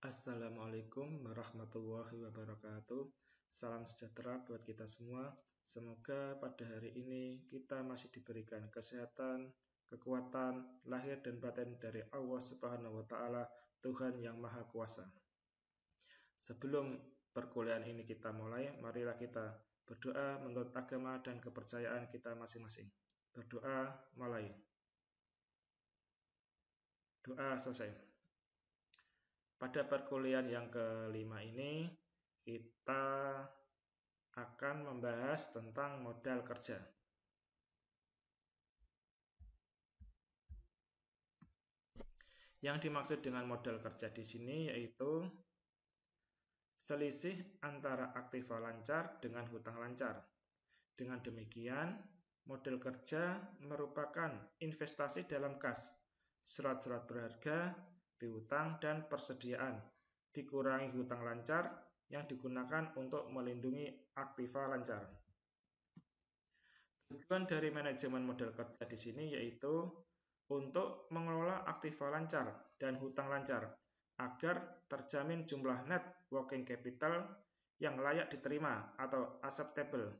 Assalamualaikum warahmatullahi wabarakatuh. Salam sejahtera buat kita semua. Semoga pada hari ini kita masih diberikan kesehatan, kekuatan, lahir dan batin dari Allah Subhanahu wa Ta'ala, Tuhan yang Maha Kuasa. Sebelum perkuliahan ini kita mulai, marilah kita berdoa menurut agama dan kepercayaan kita masing-masing. Berdoa mulai. Doa selesai. Pada perkuliahan yang kelima ini, kita akan membahas tentang modal kerja. Yang dimaksud dengan modal kerja di sini yaitu selisih antara aktiva lancar dengan hutang lancar. Dengan demikian, modal kerja merupakan investasi dalam kas, surat-surat berharga, piutang, dan persediaan, dikurangi hutang lancar yang digunakan untuk melindungi aktiva lancar. Tujuan dari manajemen modal kerja di sini yaitu untuk mengelola aktiva lancar dan hutang lancar agar terjamin jumlah net working capital yang layak diterima atau acceptable,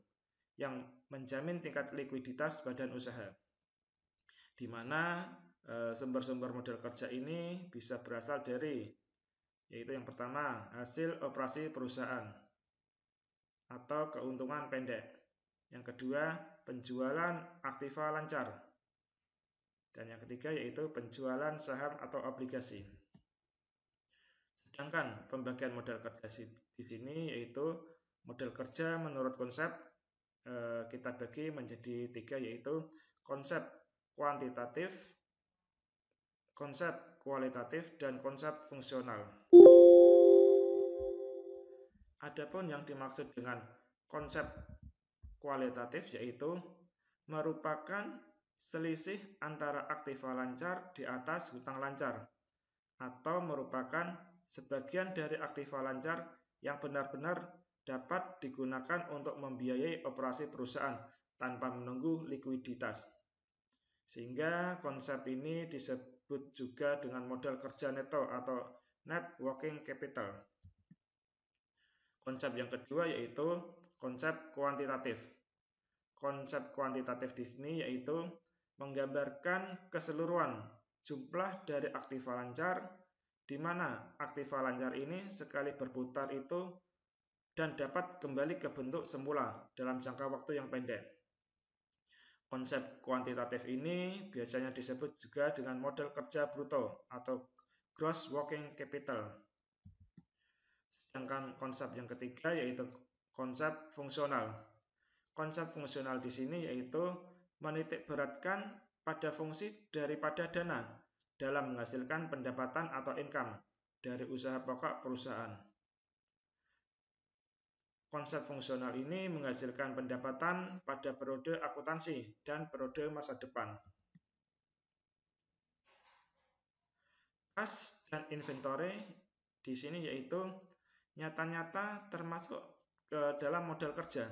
yang menjamin tingkat likuiditas badan usaha, di mana sumber-sumber modal kerja ini bisa berasal dari, yaitu yang pertama, hasil operasi perusahaan atau keuntungan pendek. Yang kedua, penjualan aktiva lancar. Dan yang ketiga yaitu penjualan saham atau obligasi. Sedangkan pembagian modal kerja di sini yaitu modal kerja menurut konsep kita bagi menjadi tiga, yaitu konsep kuantitatif, konsep kualitatif, dan konsep fungsional. Adapun yang dimaksud dengan konsep kualitatif yaitu merupakan selisih antara aktiva lancar di atas hutang lancar, atau merupakan sebagian dari aktiva lancar yang benar-benar dapat digunakan untuk membiayai operasi perusahaan tanpa menunggu likuiditas. Sehingga konsep ini disebut juga dengan modal kerja neto atau net working capital. Konsep yang kedua yaitu konsep kuantitatif. Konsep kuantitatif di sini yaitu menggambarkan keseluruhan jumlah dari aktiva lancar, di mana aktiva lancar ini sekali berputar itu dan dapat kembali ke bentuk semula dalam jangka waktu yang pendek. Konsep kuantitatif ini biasanya disebut juga dengan modal kerja bruto atau gross working capital. Sedangkan konsep yang ketiga yaitu konsep fungsional. Konsep fungsional di sini yaitu menitik beratkan pada fungsi daripada dana dalam menghasilkan pendapatan atau income dari usaha pokok perusahaan. Konsep fungsional ini menghasilkan pendapatan pada periode akuntansi dan periode masa depan. Kas dan inventory di sini yaitu nyata-nyata termasuk ke dalam modal kerja.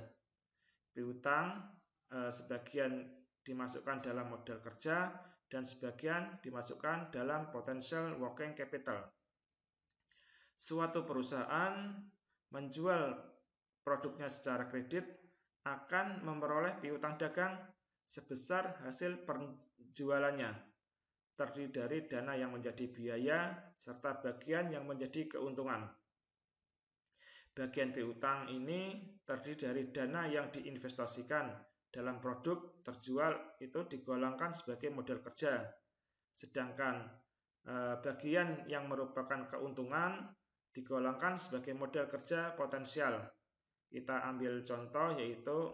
Piutang sebagian dimasukkan dalam modal kerja dan sebagian dimasukkan dalam potential working capital. Suatu perusahaan menjual produknya secara kredit akan memperoleh piutang dagang sebesar hasil penjualannya, terdiri dari dana yang menjadi biaya serta bagian yang menjadi keuntungan. Bagian piutang ini terdiri dari dana yang diinvestasikan dalam produk terjual itu digolongkan sebagai modal kerja. Sedangkan bagian yang merupakan keuntungan digolongkan sebagai modal kerja potensial. Kita ambil contoh yaitu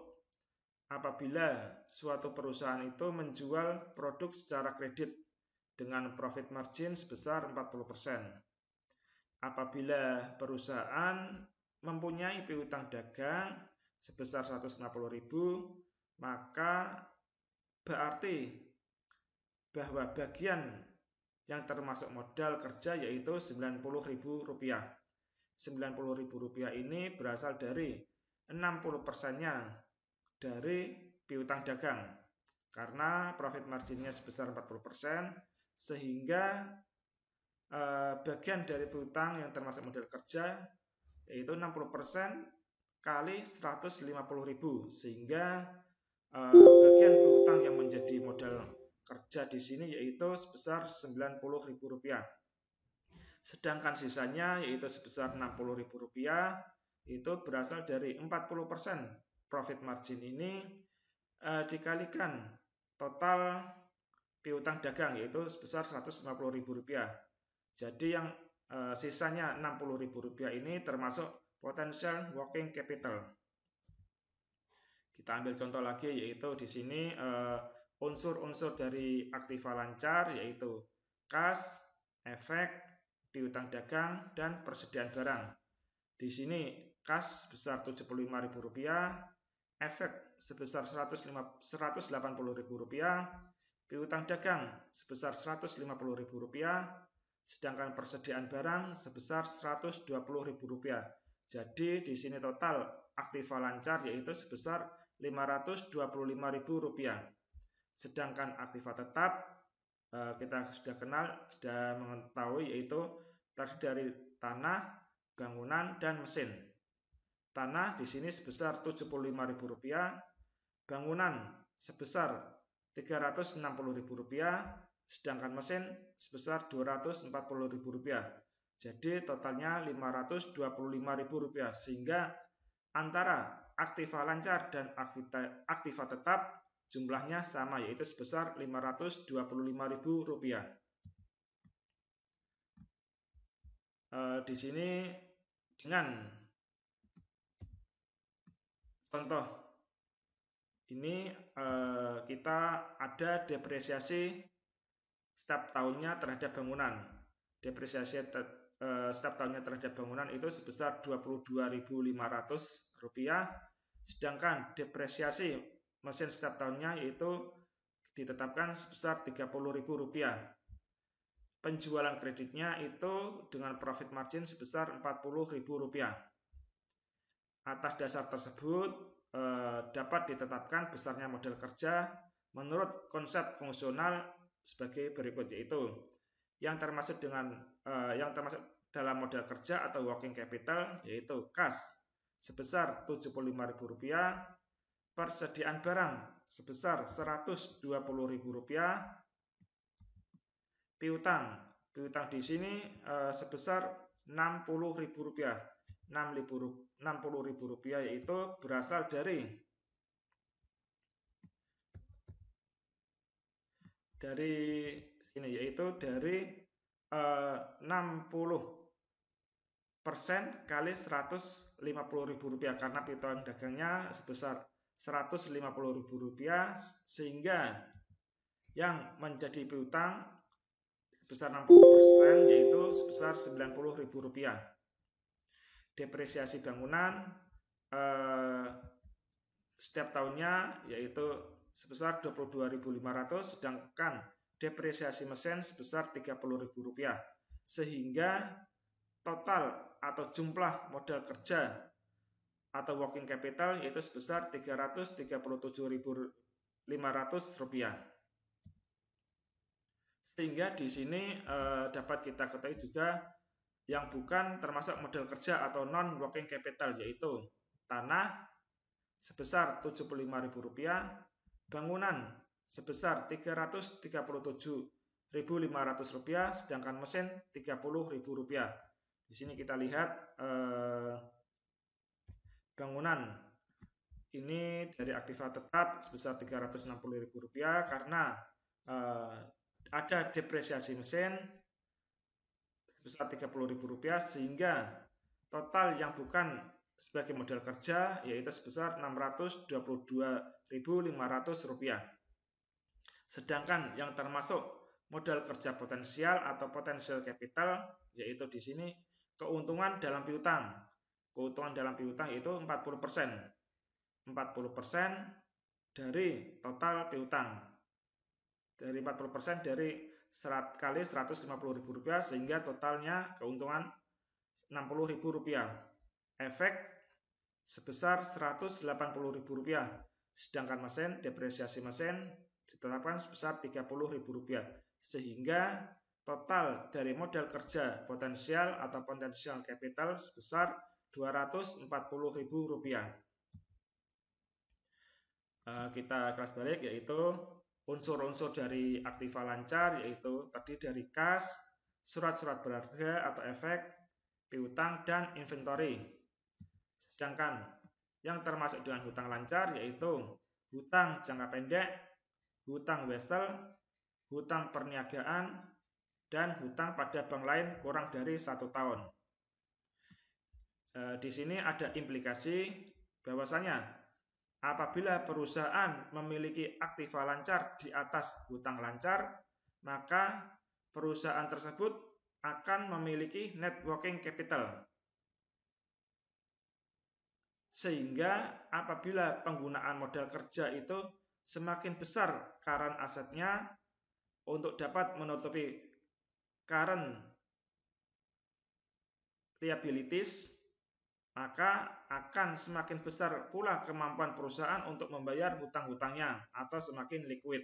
apabila suatu perusahaan itu menjual produk secara kredit dengan profit margin sebesar 40%. Apabila perusahaan mempunyai piutang dagang sebesar 150.000, maka berarti bahwa bagian yang termasuk modal kerja yaitu Rp90.000. Rp90.000 ini berasal dari 60%-nya dari piutang dagang, karena profit marginnya sebesar 40%, sehingga bagian dari piutang yang termasuk modal kerja yaitu 60% kali 150.000, sehingga bagian piutang yang menjadi modal kerja di sini yaitu sebesar Rp90.000. Sedangkan sisanya yaitu sebesar Rp60.000 itu berasal dari 40% profit margin ini dikalikan total piutang dagang yaitu sebesar Rp150.000. Jadi yang sisanya Rp60.000 ini termasuk potential working capital. Kita ambil contoh lagi yaitu di sini unsur-unsur dari aktiva lancar yaitu kas, efek, piutang dagang, dan persediaan barang. Di sini kas sebesar Rp75.000, efek sebesar Rp180.000, piutang dagang sebesar Rp150.000, sedangkan persediaan barang sebesar Rp120.000. Jadi di sini total aktiva lancar yaitu sebesar Rp525.000. Sedangkan aktiva tetap kita sudah mengetahui yaitu terdiri dari tanah, bangunan, dan mesin. Tanah di sini sebesar Rp75.000, bangunan sebesar Rp360.000, sedangkan mesin sebesar Rp240.000. Jadi totalnya Rp525.000, sehingga antara aktiva lancar dan aktiva tetap jumlahnya sama yaitu sebesar Rp525.000. Di sini dengan contoh ini kita ada depresiasi setiap tahunnya terhadap bangunan. Depresiasi setiap tahunnya terhadap bangunan itu sebesar Rp22.500, sedangkan depresiasi mesin setiap tahunnya yaitu ditetapkan sebesar Rp30.000. Penjualan kreditnya itu dengan profit margin sebesar Rp40.000. Atas dasar tersebut dapat ditetapkan besarnya modal kerja menurut konsep fungsional sebagai berikut, yaitu yang termasuk dalam modal kerja atau working capital yaitu kas sebesar Rp75.000, persediaan barang sebesar Rp120.000, piutang di sini sebesar Rp60.000. Rp60.000 yaitu berasal dari sini yaitu dari 60% kali Rp150.000 karena piutang dagangnya sebesar Rp150.000, sehingga yang menjadi piutang sebesar 60% yaitu sebesar Rp90.000. Depresiasi bangunan setiap tahunnya yaitu sebesar Rp22.500, sedangkan depresiasi mesin sebesar Rp30.000, sehingga total atau jumlah modal kerja atau working capital yaitu sebesar Rp337.500. Sehingga di sini dapat kita ketahui juga yang bukan termasuk modal kerja atau non working capital yaitu tanah sebesar Rp75.000, bangunan sebesar Rp337.500, sedangkan mesin Rp30.000. Di sini kita lihat bangunan ini dari aktiva tetap sebesar Rp360.000 karena ada depresiasi mesin sebesar Rp30.000, sehingga total yang bukan sebagai modal kerja yaitu sebesar Rp622.500. Sedangkan yang termasuk modal kerja potensial atau potential capital yaitu di sini keuntungan dalam piutang. Keuntungan dalam piutang itu 40%. 40% dari total piutang. Dari 40% dari kali Rp150.000 sehingga totalnya keuntungan Rp60.000. Efek sebesar Rp180.000, sedangkan mesin depresiasi mesin ditetapkan sebesar Rp30.000, sehingga total dari modal kerja potensial atau potensial capital sebesar Rp240.000. Kita kelas balik, yaitu unsur-unsur dari aktiva lancar, yaitu tadi dari kas, surat-surat berharga atau efek, piutang, dan inventory. Sedangkan yang termasuk dengan hutang lancar yaitu hutang jangka pendek, hutang wesel, hutang perniagaan, dan hutang pada bank lain kurang dari 1 tahun. Di sini ada implikasi bahwasanya apabila perusahaan memiliki aktiva lancar di atas hutang lancar, maka perusahaan tersebut akan memiliki net working capital. Sehingga apabila penggunaan modal kerja itu semakin besar current asetnya untuk dapat menutupi current liabilities, maka akan semakin besar pula kemampuan perusahaan untuk membayar hutang-hutangnya atau semakin liquid.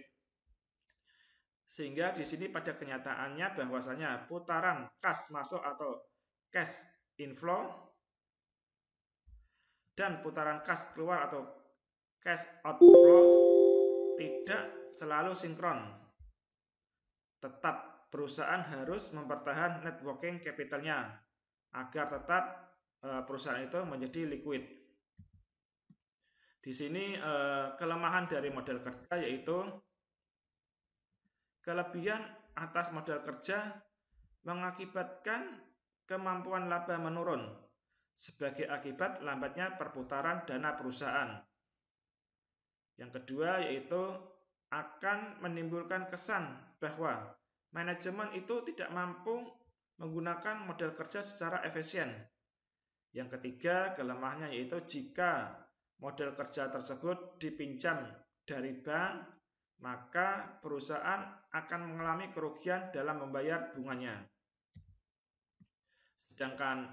Sehingga di sini pada kenyataannya bahwasanya putaran kas masuk atau cash inflow dan putaran kas keluar atau cash outflow tidak selalu sinkron. Tetap perusahaan harus mempertahankan net working capitalnya agar tetap perusahaan itu menjadi liquid. Di sini kelemahan dari modal kerja yaitu kelebihan atas modal kerja mengakibatkan kemampuan laba menurun sebagai akibat lambatnya perputaran dana perusahaan. Yang kedua yaitu akan menimbulkan kesan bahwa manajemen itu tidak mampu menggunakan modal kerja secara efisien. Yang ketiga kelemahannya yaitu jika modal kerja tersebut dipinjam dari bank, maka perusahaan akan mengalami kerugian dalam membayar bunganya. Sedangkan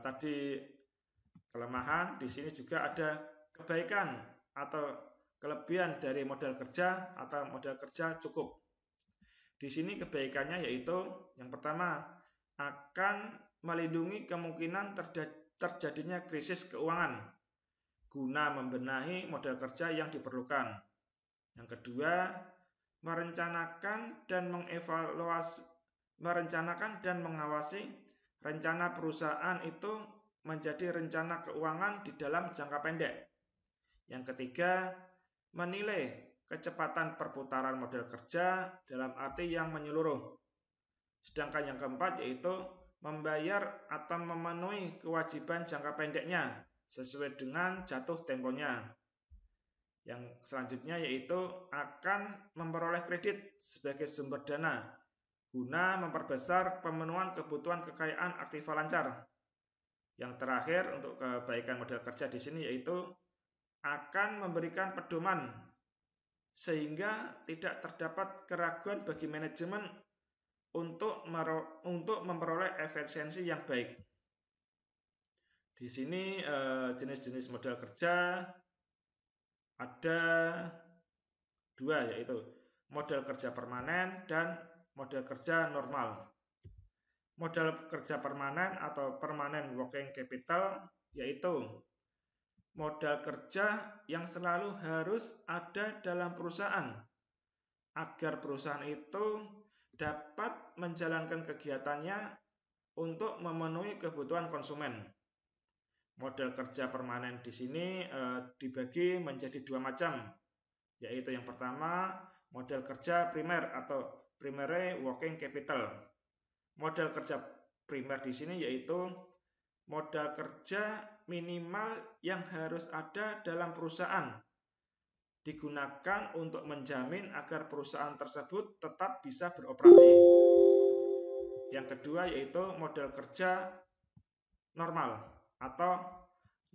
tadi kelemahan, di sini juga ada kebaikan atau kelebihan dari modal kerja atau modal kerja cukup. Di sini kebaikannya yaitu yang pertama akan melindungi kemungkinan terjadinya krisis keuangan guna membenahi modal kerja yang diperlukan. Yang kedua, merencanakan dan mengawasi rencana perusahaan itu menjadi rencana keuangan di dalam jangka pendek. Yang ketiga, menilai kecepatan perputaran modal kerja dalam arti yang menyeluruh. Sedangkan yang keempat yaitu membayar atau memenuhi kewajiban jangka pendeknya sesuai dengan jatuh temponya. Yang selanjutnya yaitu akan memperoleh kredit sebagai sumber dana guna memperbesar pemenuhan kebutuhan kekayaan aktiva lancar. Yang terakhir untuk kebaikan modal kerja di sini yaitu akan memberikan pedoman sehingga tidak terdapat keraguan bagi manajemen untuk memperoleh efisiensi yang baik. Di sini jenis-jenis modal kerja ada dua, yaitu modal kerja permanen dan modal kerja normal. Modal kerja permanen atau permanent working capital yaitu modal kerja yang selalu harus ada dalam perusahaan agar perusahaan itu dapat menjalankan kegiatannya untuk memenuhi kebutuhan konsumen. Modal kerja permanen di sini dibagi menjadi dua macam, yaitu yang pertama modal kerja primer atau primary working capital. Modal kerja primer di sini yaitu modal kerja minimal yang harus ada dalam perusahaan, digunakan untuk menjamin agar perusahaan tersebut tetap bisa beroperasi. Yang kedua yaitu modal kerja normal atau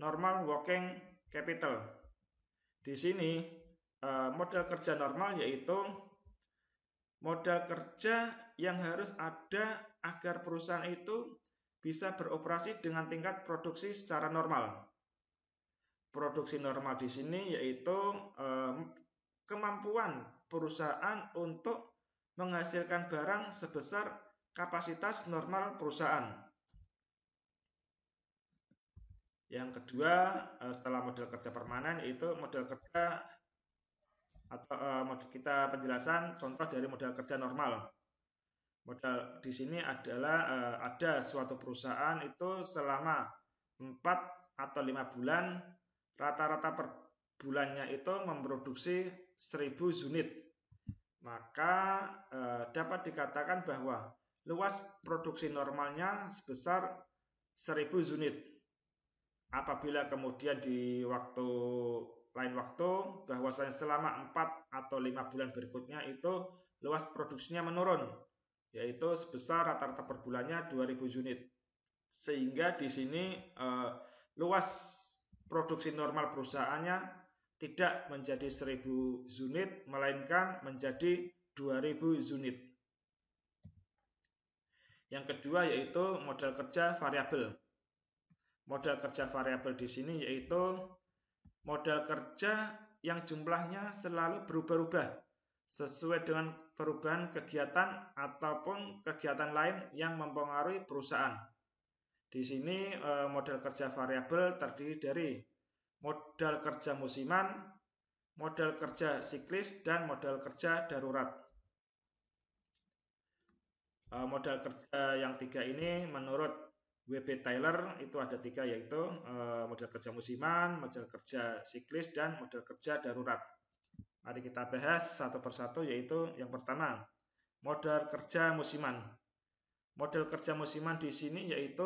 normal working capital. Di sini modal kerja normal yaitu modal kerja yang harus ada agar perusahaan itu bisa beroperasi dengan tingkat produksi secara normal. Produksi normal di sini yaitu kemampuan perusahaan untuk menghasilkan barang sebesar kapasitas normal perusahaan. Yang kedua, setelah model kerja permanen, yaitu model kerja atau kita penjelasan contoh dari model kerja normal. Modal di sini adalah ada suatu perusahaan itu selama 4 atau 5 bulan, rata-rata per bulannya itu memproduksi 1000 unit. Maka dapat dikatakan bahwa luas produksi normalnya sebesar 1000 unit. Apabila kemudian di lain waktu bahwasanya selama 4 atau 5 bulan berikutnya itu luas produksinya menurun, yaitu sebesar rata-rata per bulannya 2000 unit. Sehingga di sini luas produksi normal perusahaannya tidak menjadi 1000 unit, melainkan menjadi 2000 unit. Yang kedua yaitu model kerja variabel. Model kerja variabel di sini yaitu model kerja yang jumlahnya selalu berubah-ubah sesuai dengan perubahan kegiatan ataupun kegiatan lain yang mempengaruhi perusahaan. Di sini model kerja variabel terdiri dari model kerja musiman, model kerja siklis, dan model kerja darurat. Model kerja yang 3 ini menurut W.B. Taylor itu ada 3, yaitu model kerja musiman, model kerja siklis, dan model kerja darurat. Mari kita bahas satu persatu, yaitu yang pertama, model kerja musiman. Model kerja musiman di sini yaitu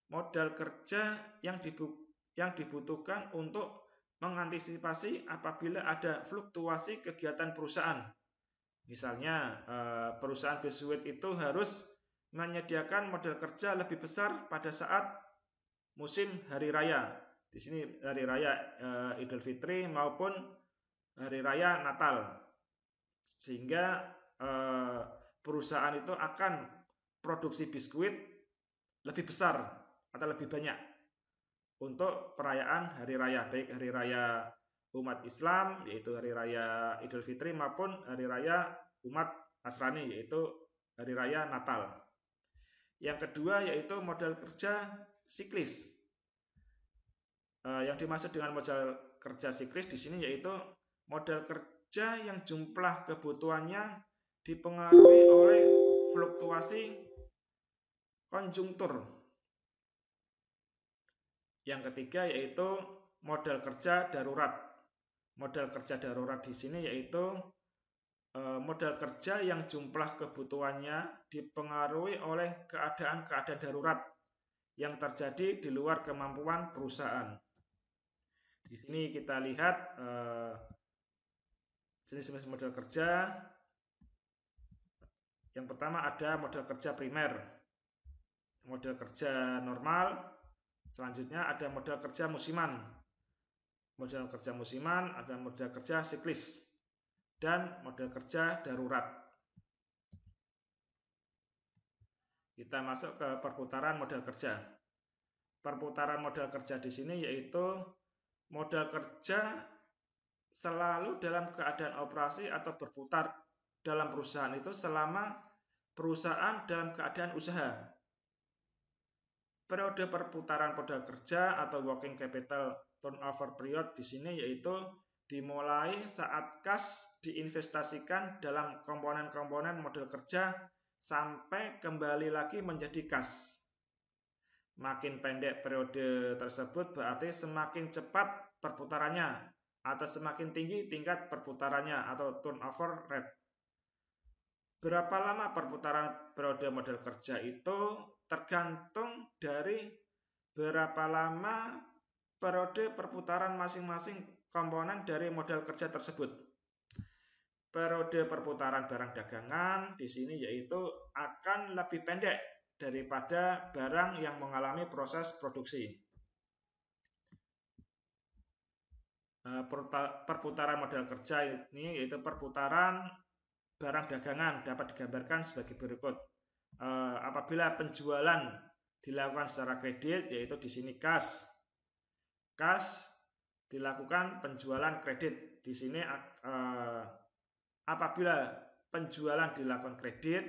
model kerja yang dibutuhkan untuk mengantisipasi apabila ada fluktuasi kegiatan perusahaan. Misalnya perusahaan biskuit itu harus menyediakan model kerja lebih besar pada saat musim hari raya. Di sini hari raya Idul Fitri maupun hari raya Natal. Sehingga perusahaan itu akan produksi biskuit lebih besar atau lebih banyak untuk perayaan hari raya, baik hari raya umat Islam yaitu hari raya Idul Fitri maupun hari raya umat Nasrani yaitu hari raya Natal. Yang kedua yaitu model kerja siklis. Yang dimaksud dengan model kerja siklis di sini yaitu model kerja yang jumlah kebutuhannya dipengaruhi oleh fluktuasi konjungtur. Yang ketiga yaitu model kerja darurat. Model kerja darurat di sini yaitu model kerja yang jumlah kebutuhannya dipengaruhi oleh keadaan-keadaan darurat yang terjadi di luar kemampuan perusahaan. Di sini kita lihat jenis-jenis model kerja. Yang pertama ada model kerja primer, model kerja normal. Selanjutnya ada model kerja musiman. Model kerja musiman, ada model kerja siklis, dan model kerja darurat. Kita masuk ke perputaran model kerja. Perputaran model kerja di sini yaitu model kerja selalu dalam keadaan operasi atau berputar dalam perusahaan itu selama perusahaan dalam keadaan usaha. Periode perputaran modal kerja atau working capital turnover period di sini yaitu dimulai saat kas diinvestasikan dalam komponen-komponen model kerja sampai kembali lagi menjadi kas. Makin pendek periode tersebut berarti semakin cepat perputarannya atau semakin tinggi tingkat perputarannya atau turnover rate. Berapa lama perputaran periode model kerja itu tergantung dari berapa lama periode perputaran masing-masing komponen dari model kerja tersebut. Periode perputaran barang dagangan di sini yaitu akan lebih pendek daripada barang yang mengalami proses produksi. Perputaran model kerja ini yaitu perputaran barang dagangan dapat digambarkan sebagai berikut. Apabila penjualan dilakukan secara kredit yaitu di sini kas. Kas dilakukan penjualan kredit. Di sini apabila penjualan dilakukan kredit,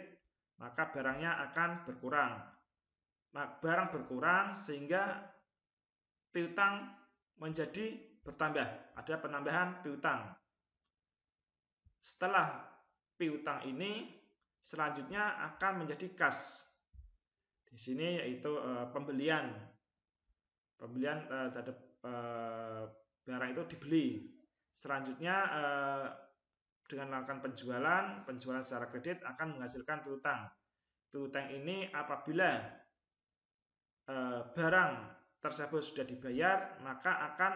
maka barangnya akan berkurang. Barang berkurang sehingga piutang menjadi bertambah, ada penambahan piutang. Setelah piutang ini selanjutnya akan menjadi kas. Di sini yaitu pembelian terhadap barang itu dibeli. Selanjutnya dengan melakukan penjualan secara kredit akan menghasilkan piutang. Piutang ini apabila barang tersebut sudah dibayar, maka akan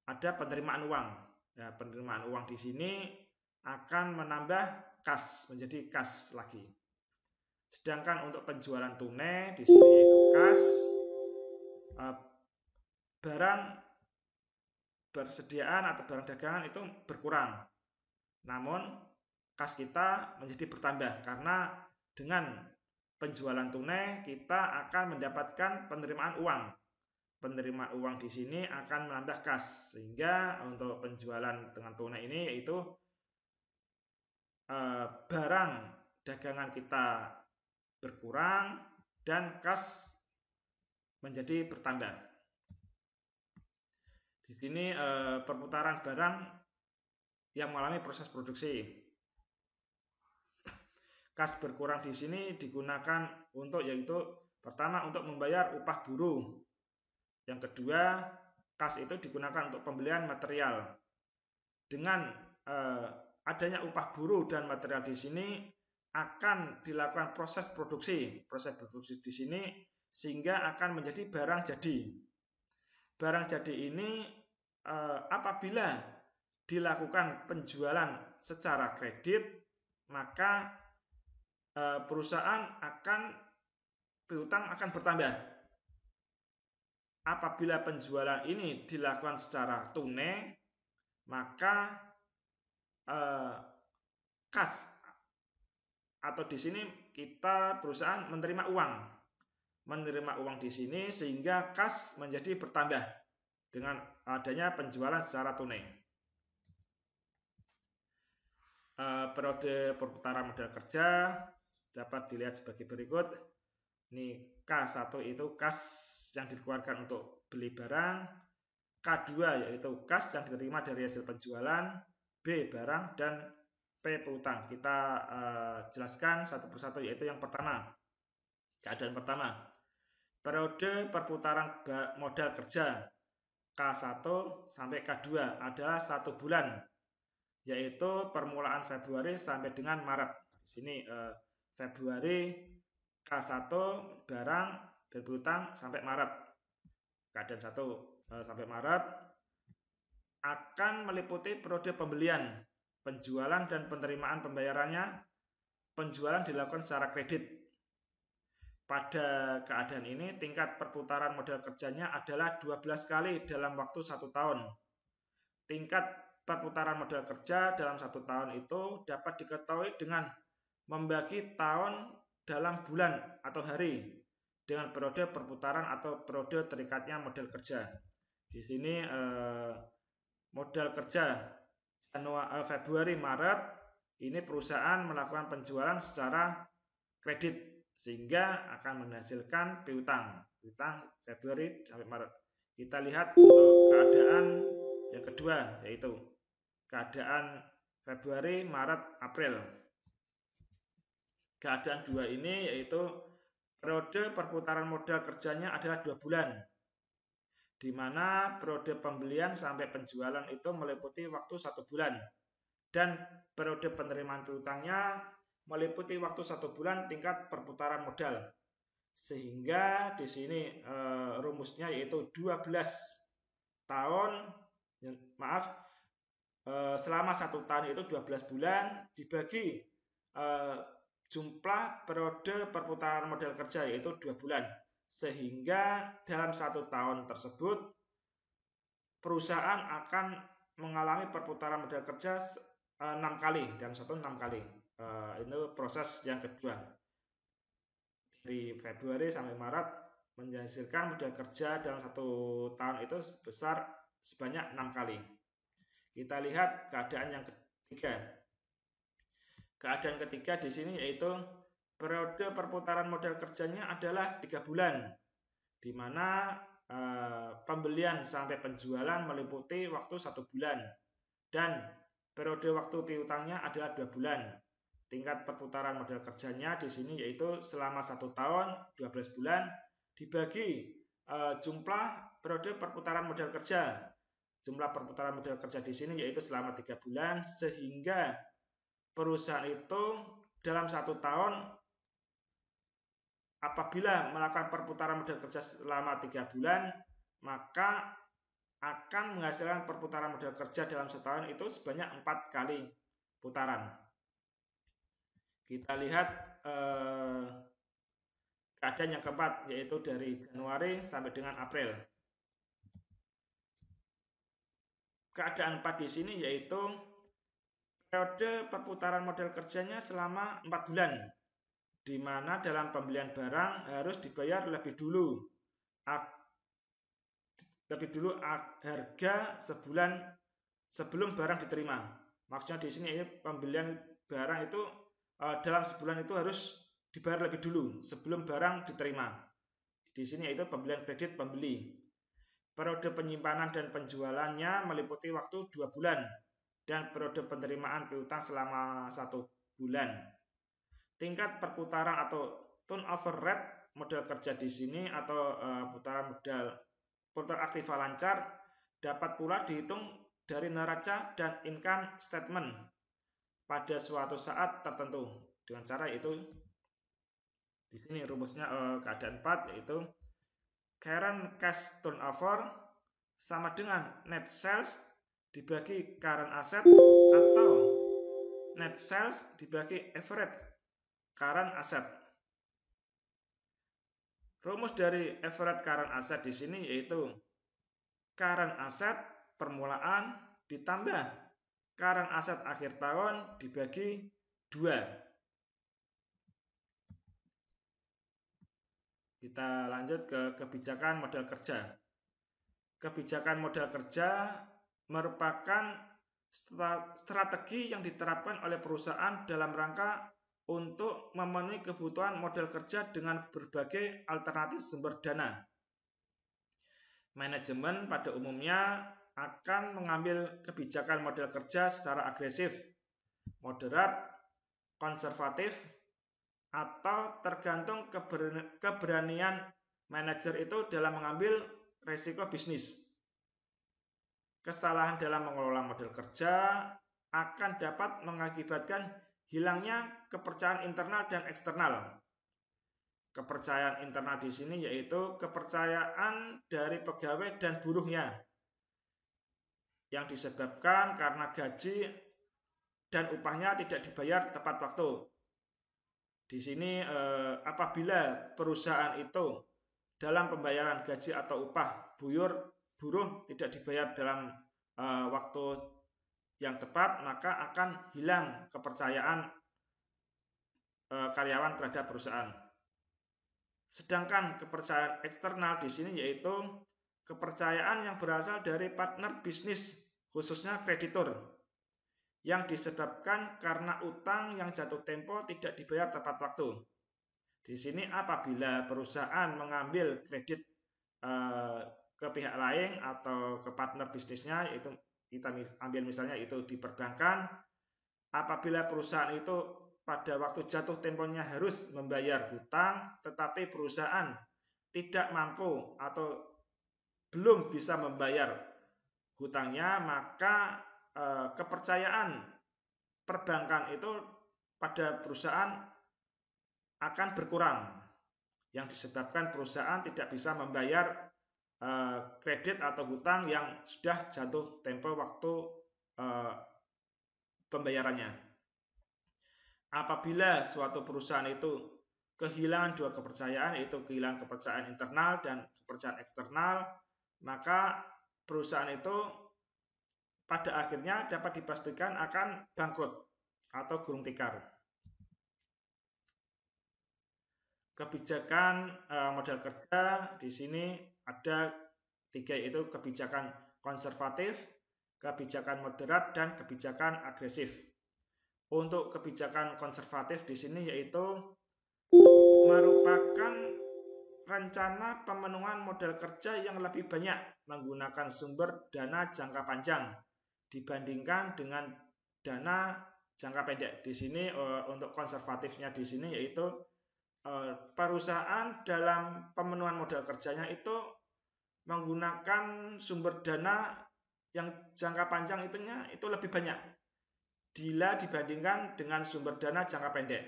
ada penerimaan uang. Ya, penerimaan uang di sini akan menambah kas, menjadi kas lagi. Sedangkan untuk penjualan tunai di sini yaitu kas, barang bersediaan atau barang dagangan itu berkurang. Namun kas kita menjadi bertambah karena dengan penjualan tunai kita akan mendapatkan penerimaan uang. Penerimaan uang di sini akan menambah kas, sehingga untuk penjualan dengan tunai ini yaitu barang dagangan kita berkurang dan kas menjadi bertambah. Di sini perputaran barang yang mengalami proses produksi. Kas berkurang di sini digunakan untuk yaitu pertama untuk membayar upah buruh. Yang kedua, kas itu digunakan untuk pembelian material. Dengan adanya upah buruh dan material di sini akan dilakukan proses produksi. Proses produksi di sini sehingga akan menjadi barang jadi. Barang jadi ini apabila dilakukan penjualan secara kredit, maka perusahaan piutang akan bertambah. Apabila penjualan ini dilakukan secara tunai, maka kas atau di sini kita perusahaan menerima uang di sini sehingga kas menjadi bertambah dengan adanya penjualan secara tunai. Periode perputaran modal kerja dapat dilihat sebagai berikut. Ini K1 itu kas yang dikeluarkan untuk beli barang, K2 yaitu kas yang diterima dari hasil penjualan, B barang, dan P piutang. Kita jelaskan satu persatu, yaitu yang pertama. Keadaan pertama, periode perputaran modal kerja K1 sampai K2 adalah 1 bulan, yaitu permulaan Februari sampai dengan Maret. Di sini Februari K1 barang dan piutang sampai Maret. Keadaan 1 sampai Maret akan meliputi periode pembelian, penjualan, dan penerimaan pembayarannya. Penjualan dilakukan secara kredit. Pada keadaan ini tingkat perputaran modal kerjanya adalah 12 kali dalam waktu 1 tahun. Tingkat perputaran modal kerja dalam 1 tahun itu dapat diketahui dengan membagi tahun dalam bulan atau hari dengan periode perputaran atau periode terikatnya modal kerja. Di sini modal kerja Februari Maret ini perusahaan melakukan penjualan secara kredit sehingga akan menghasilkan piutang Februari sampai Maret. Kita lihat untuk keadaan yang kedua, yaitu keadaan Februari, Maret, April. Keadaan 2 ini yaitu periode perputaran modal kerjanya adalah 2 bulan, di mana periode pembelian sampai penjualan itu meliputi waktu 1 bulan, dan periode penerimaan piutangnya meliputi waktu 1 bulan tingkat perputaran modal. Sehingga di sini rumusnya yaitu 12 tahun, selama 1 tahun itu 12 bulan dibagi jumlah periode perputaran modal kerja yaitu 2 bulan. Sehingga dalam 1 tahun tersebut perusahaan akan mengalami perputaran modal kerja 6 kali, dalam 6 kali. Ini proses yang kedua. Dari Februari sampai Maret menghasilkan modal kerja dalam 1 tahun itu sebesar sebanyak 6 kali. Kita lihat keadaan yang ketiga. Keadaan ketiga di sini yaitu periode perputaran modal kerjanya adalah 3 bulan, di mana pembelian sampai penjualan meliputi waktu 1 bulan dan periode waktu piutangnya adalah 2 bulan. Tingkat perputaran modal kerjanya di sini yaitu selama 1 tahun 12 bulan dibagi jumlah periode perputaran modal kerja. Jumlah perputaran modal kerja di sini yaitu selama 3 bulan, sehingga perusahaan itu dalam 1 tahun apabila melakukan perputaran modal kerja selama 3 bulan, maka akan menghasilkan perputaran modal kerja dalam setahun itu sebanyak 4 kali putaran. Kita lihat keadaan yang keempat, yaitu dari Januari sampai dengan April. Keadaan 4 di sini yaitu periode perputaran modal kerjanya selama 4 bulan, di mana dalam pembelian barang harus dibayar lebih dulu harga sebulan sebelum barang diterima. Maksudnya di sini pembelian barang itu dalam sebulan itu harus dibayar lebih dulu sebelum barang diterima. Di sini yaitu pembelian kredit pembeli. Periode penyimpanan dan penjualannya meliputi waktu 2 bulan dan periode penerimaan piutang selama 1 bulan. Tingkat perputaran atau turnover rate modal kerja di sini atau putaran aktiva lancar dapat pula dihitung dari neraca dan income statement pada suatu saat tertentu. Dengan cara itu di sini rumusnya keadaan 4 yaitu current cash turnover sama dengan net sales dibagi current asset atau net sales dibagi average current asset. Rumus dari average current asset di sini yaitu current asset permulaan ditambah current asset akhir tahun dibagi 2. Kita lanjut ke kebijakan modal kerja. Kebijakan modal kerja merupakan strategi yang diterapkan oleh perusahaan dalam rangka untuk memenuhi kebutuhan modal kerja dengan berbagai alternatif sumber dana. Manajemen pada umumnya akan mengambil kebijakan modal kerja secara agresif, moderat, konservatif, atau tergantung keberanian manajer itu dalam mengambil risiko bisnis. Kesalahan dalam mengelola modal kerja akan dapat mengakibatkan hilangnya kepercayaan internal dan eksternal. Kepercayaan internal di sini yaitu kepercayaan dari pegawai dan buruhnya yang disebabkan karena gaji dan upahnya tidak dibayar tepat waktu. Di sini apabila perusahaan itu dalam pembayaran gaji atau upah buruh tidak dibayar dalam waktu yang tepat, maka akan hilang kepercayaan karyawan terhadap perusahaan. Sedangkan kepercayaan eksternal di sini yaitu kepercayaan yang berasal dari partner bisnis, khususnya kreditur, yang disebabkan karena utang yang jatuh tempo tidak dibayar tepat waktu. Di sini apabila perusahaan mengambil kredit ke pihak lain atau ke partner bisnisnya, yaitu kita ambil misalnya itu di perbankan, apabila perusahaan itu pada waktu jatuh temponya harus membayar hutang, tetapi perusahaan tidak mampu atau belum bisa membayar hutangnya, maka kepercayaan perbankan itu pada perusahaan akan berkurang, yang disebabkan perusahaan tidak bisa membayar kredit atau hutang yang sudah jatuh tempo waktu pembayarannya. Apabila suatu perusahaan itu kehilangan 2 kepercayaan, yaitu kehilangan kepercayaan internal dan kepercayaan eksternal, maka perusahaan itu pada akhirnya dapat dipastikan akan bangkrut atau gulung tikar. Kebijakan modal kerja di sini ada 3, yaitu kebijakan konservatif, kebijakan moderat, dan kebijakan agresif. Untuk kebijakan konservatif di sini yaitu merupakan rencana pemenuhan modal kerja yang lebih banyak menggunakan sumber dana jangka panjang dibandingkan dengan dana jangka pendek. Di sini untuk konservatifnya di sini yaitu perusahaan dalam pemenuhan modal kerjanya itu menggunakan sumber dana yang jangka panjang itu lebih banyak bila dibandingkan dengan sumber dana jangka pendek.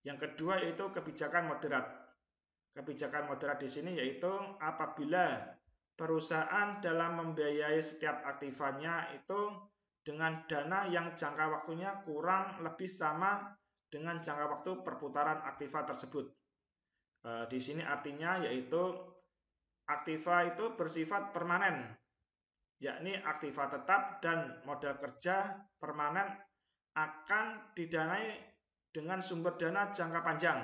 Yang kedua yaitu kebijakan moderat. Kebijakan moderat di sini yaitu apabila perusahaan dalam membiayai setiap aktifannya itu dengan dana yang jangka waktunya kurang lebih sama dengan jangka waktu perputaran aktiva tersebut. Di sini artinya yaitu aktiva itu bersifat permanen, yakni aktiva tetap dan modal kerja permanen akan didanai dengan sumber dana jangka panjang,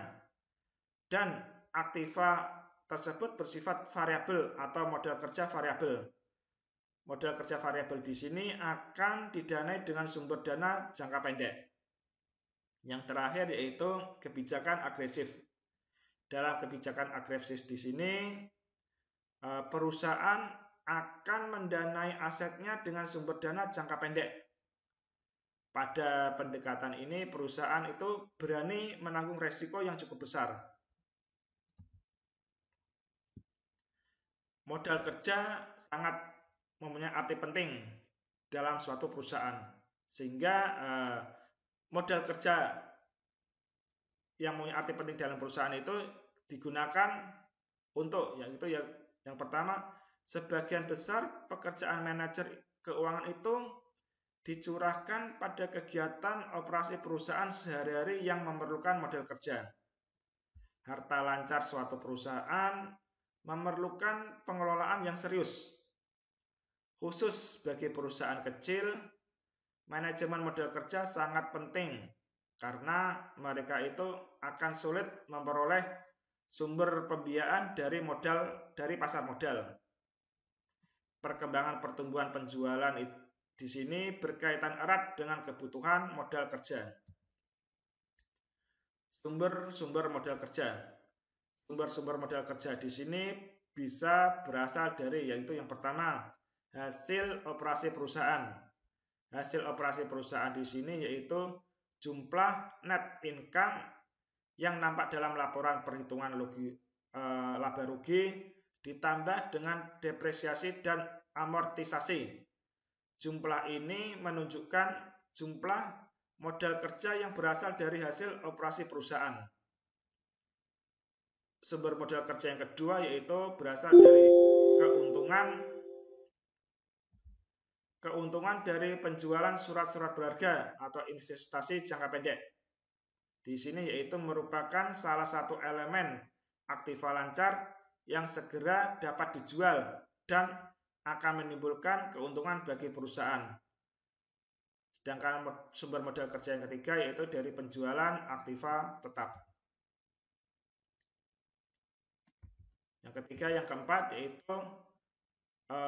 dan aktiva tersebut bersifat variabel atau modal kerja variabel. Modal kerja variabel di sini akan didanai dengan sumber dana jangka pendek. Yang terakhir yaitu kebijakan agresif. Dalam kebijakan agresif di sini perusahaan akan mendanai asetnya dengan sumber dana jangka pendek. Pada pendekatan ini perusahaan itu berani menanggung resiko yang cukup besar. Modal kerja sangat mempunyai arti penting dalam suatu perusahaan, sehingga modal kerja yang mempunyai arti penting dalam perusahaan itu digunakan untuk yaitu yang pertama, sebagian besar pekerjaan manajer keuangan itu dicurahkan pada kegiatan operasi perusahaan sehari-hari yang memerlukan modal kerja. Harta lancar suatu perusahaan memerlukan pengelolaan yang serius. Khusus bagi perusahaan kecil, manajemen modal kerja sangat penting karena mereka itu akan sulit memperoleh sumber pembiayaan dari pasar modal. Perkembangan pertumbuhan penjualan di sini berkaitan erat dengan kebutuhan modal kerja. Sumber-sumber modal kerja. Sumber-sumber modal kerja di sini bisa berasal dari yaitu yang pertama, hasil operasi perusahaan. Hasil operasi perusahaan di sini yaitu jumlah net income yang nampak dalam laporan perhitungan laba rugi ditambah dengan depresiasi dan amortisasi. Jumlah ini menunjukkan jumlah modal kerja yang berasal dari hasil operasi perusahaan. Sumber modal kerja yang kedua yaitu berasal dari keuntungan dari penjualan surat-surat berharga atau investasi jangka pendek. Di sini yaitu merupakan salah satu elemen aktiva lancar yang segera dapat dijual dan akan menimbulkan keuntungan bagi perusahaan. Sedangkan sumber modal kerja yang ketiga yaitu dari penjualan aktiva tetap. Yang ketiga, yang keempat yaitu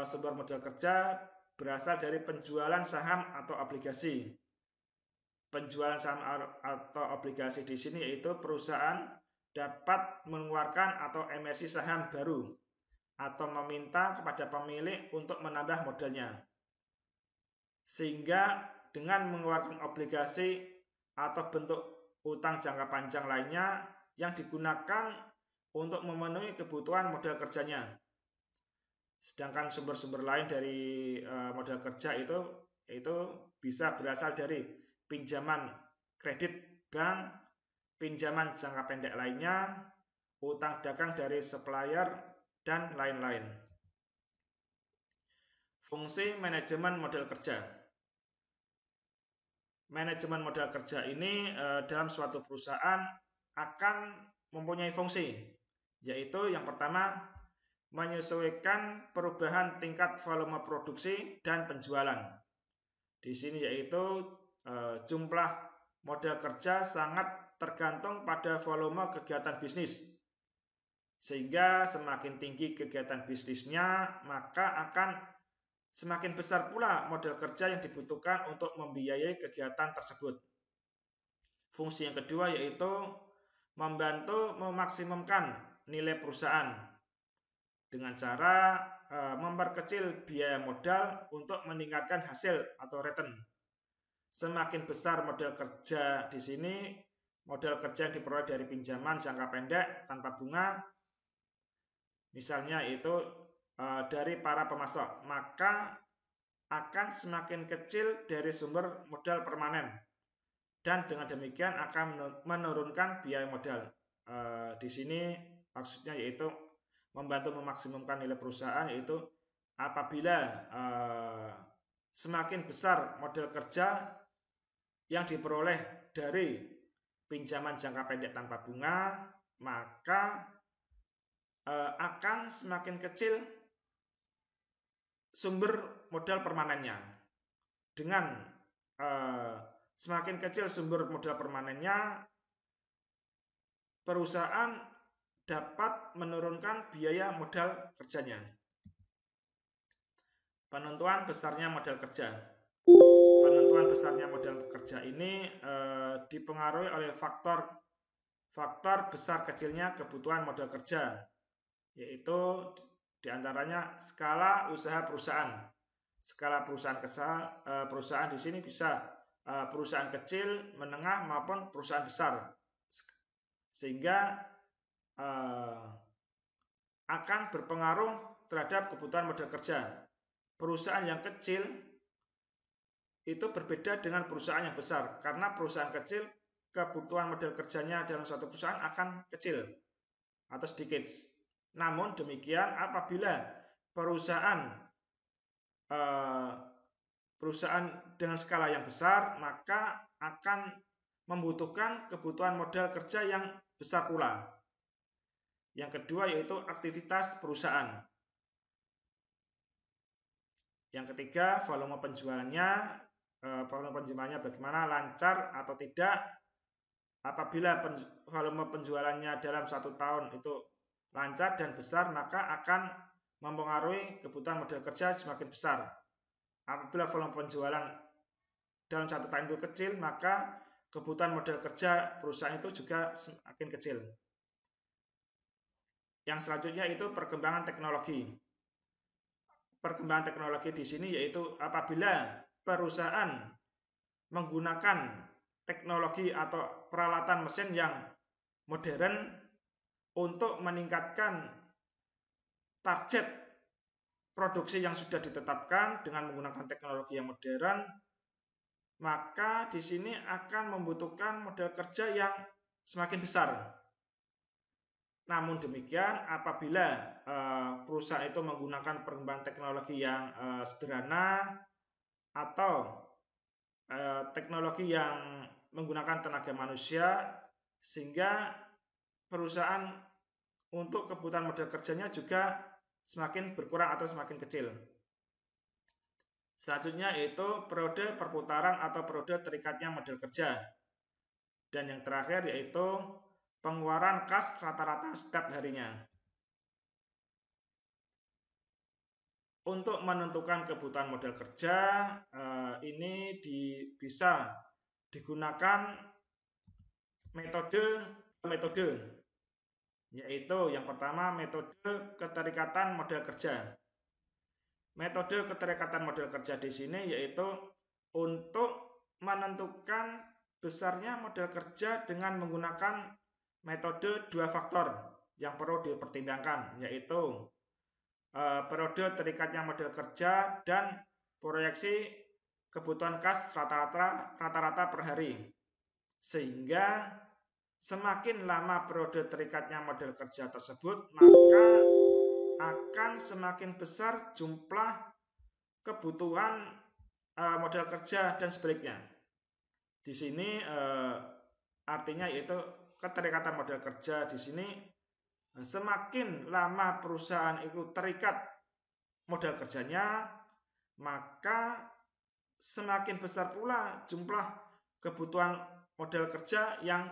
sumber modal kerja berasal dari penjualan saham atau obligasi. Penjualan saham atau obligasi di sini yaitu perusahaan dapat mengeluarkan atau emisi saham baru atau meminta kepada pemilik untuk menambah modalnya. Sehingga dengan mengeluarkan obligasi atau bentuk utang jangka panjang lainnya yang digunakan untuk memenuhi kebutuhan modal kerjanya. Sedangkan sumber-sumber lain dari modal kerja itu bisa berasal dari pinjaman kredit bank, pinjaman jangka pendek lainnya, utang dagang dari supplier, dan lain-lain. Fungsi manajemen modal kerja. Manajemen modal kerja ini dalam suatu perusahaan akan mempunyai fungsi, yaitu yang pertama, menyesuaikan perubahan tingkat volume produksi dan penjualan. Di sini yaitu jumlah modal kerja sangat tergantung pada volume kegiatan bisnis. Sehingga semakin tinggi kegiatan bisnisnya, maka akan semakin besar pula modal kerja yang dibutuhkan untuk membiayai kegiatan tersebut. Fungsi yang kedua yaitu membantu memaksimumkan nilai perusahaan dengan cara memperkecil biaya modal untuk meningkatkan hasil atau return. Semakin besar modal kerja di sini, modal kerja yang diperoleh dari pinjaman jangka pendek tanpa bunga, misalnya itu dari para pemasok, maka akan semakin kecil dari sumber modal permanen, dan dengan demikian akan menurunkan biaya modal. Di sini maksudnya yaitu membantu memaksimumkan nilai perusahaan, yaitu apabila semakin besar modal kerja yang diperoleh dari pinjaman jangka pendek tanpa bunga, maka akan semakin kecil sumber modal permanennya. Dengan semakin kecil sumber modal permanennya, perusahaan dapat menurunkan biaya modal kerjanya. Penentuan besarnya modal kerja. Penentuan besarnya modal kerja ini dipengaruhi oleh faktor besar kecilnya kebutuhan modal kerja, yaitu diantaranya skala usaha perusahaan. Skala perusahaan di sini bisa perusahaan kecil, menengah maupun perusahaan besar, sehingga akan berpengaruh terhadap kebutuhan modal kerja. Perusahaan yang kecil itu berbeda dengan perusahaan yang besar, karena perusahaan kecil kebutuhan modal kerjanya dalam suatu perusahaan akan kecil atau sedikit. Namun demikian apabila perusahaan dengan skala yang besar, maka akan membutuhkan kebutuhan modal kerja yang besar pula. Yang kedua yaitu aktivitas perusahaan. Yang ketiga, volume penjualannya. Volume penjualannya bagaimana, lancar atau tidak. Apabila volume penjualannya dalam 1 tahun itu lancar dan besar, maka akan mempengaruhi kebutuhan modal kerja semakin besar. Apabila volume penjualan dalam 1 tahun itu kecil, maka kebutuhan modal kerja perusahaan itu juga semakin kecil. Yang selanjutnya itu perkembangan teknologi. Perkembangan teknologi di sini yaitu apabila perusahaan menggunakan teknologi atau peralatan mesin yang modern untuk meningkatkan target produksi yang sudah ditetapkan dengan menggunakan teknologi yang modern, maka di sini akan membutuhkan modal kerja yang semakin besar. Namun demikian, apabila perusahaan itu menggunakan perkembangan teknologi yang sederhana atau teknologi yang menggunakan tenaga manusia, sehingga perusahaan untuk kebutuhan modal kerjanya juga semakin berkurang atau semakin kecil. Selanjutnya yaitu periode perputaran atau periode terikatnya modal kerja. Dan yang terakhir yaitu pengeluaran kas rata-rata setiap harinya. Untuk menentukan kebutuhan modal kerja, ini bisa digunakan metode, yaitu yang pertama metode keterikatan modal kerja. Metode keterikatan modal kerja di sini yaitu untuk menentukan besarnya modal kerja dengan menggunakan metode 2 faktor yang perlu dipertimbangkan, yaitu periode terikatnya modal kerja dan proyeksi kebutuhan kas rata-rata per hari. Sehingga semakin lama periode terikatnya modal kerja tersebut, maka akan semakin besar jumlah kebutuhan modal kerja dan sebaliknya. Di sini artinya yaitu keterikatan modal kerja di sini, semakin lama perusahaan itu terikat modal kerjanya, maka semakin besar pula jumlah kebutuhan modal kerja yang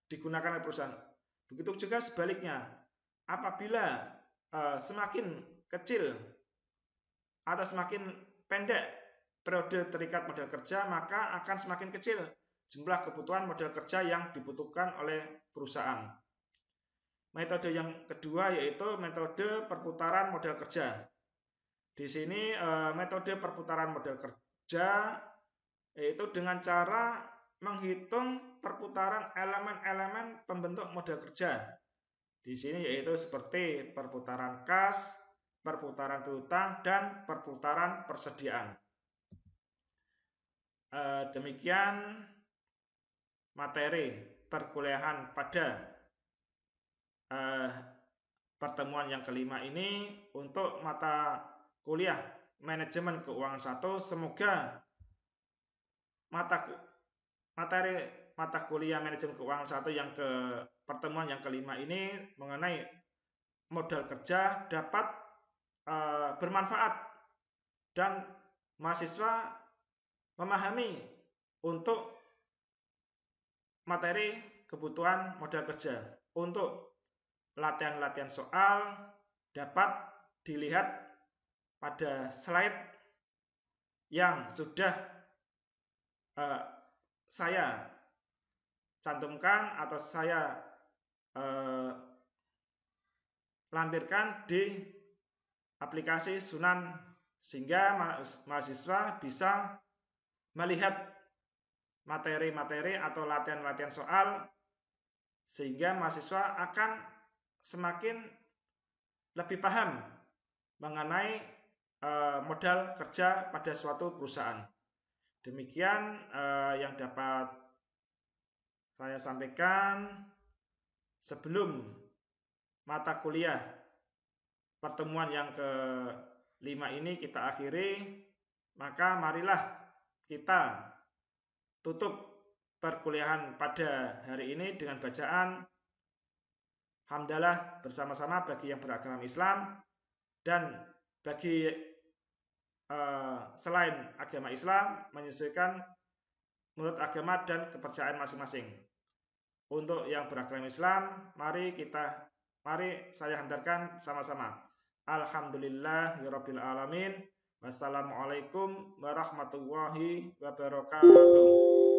digunakan oleh perusahaan. Begitu juga sebaliknya, apabila semakin kecil atau semakin pendek periode terikat modal kerja, maka akan semakin kecil jumlah kebutuhan modal kerja yang dibutuhkan oleh perusahaan. Metode yang kedua yaitu metode perputaran modal kerja. Di sini metode perputaran modal kerja yaitu dengan cara menghitung perputaran elemen-elemen pembentuk modal kerja. Di sini yaitu seperti perputaran kas, perputaran piutang, dan perputaran persediaan. Demikian materi perkuliahan pada pertemuan yang kelima ini untuk mata kuliah manajemen keuangan 1. Semoga materi mata kuliah manajemen keuangan 1 yang ke pertemuan yang kelima ini mengenai modal kerja dapat bermanfaat dan mahasiswa memahami untuk materi kebutuhan modal kerja. Untuk latihan-latihan soal dapat dilihat pada slide yang sudah saya cantumkan atau saya lampirkan di aplikasi Sunan, sehingga mahasiswa bisa melihat materi-materi atau latihan-latihan soal, sehingga mahasiswa akan semakin lebih paham mengenai modal kerja pada suatu perusahaan. Demikian yang dapat saya sampaikan. Sebelum mata kuliah pertemuan yang ke-5 ini kita akhiri, maka marilah kita tutup perkuliahan pada hari ini dengan bacaan hamdalah bersama-sama bagi yang beragama Islam, dan bagi selain agama Islam menyesuaikan menurut agama dan kepercayaan masing-masing. Untuk yang beragama Islam, mari saya hantarkan sama-sama. Alhamdulillahirabbil alamin. Wassalamualaikum warahmatullahi wabarakatuh.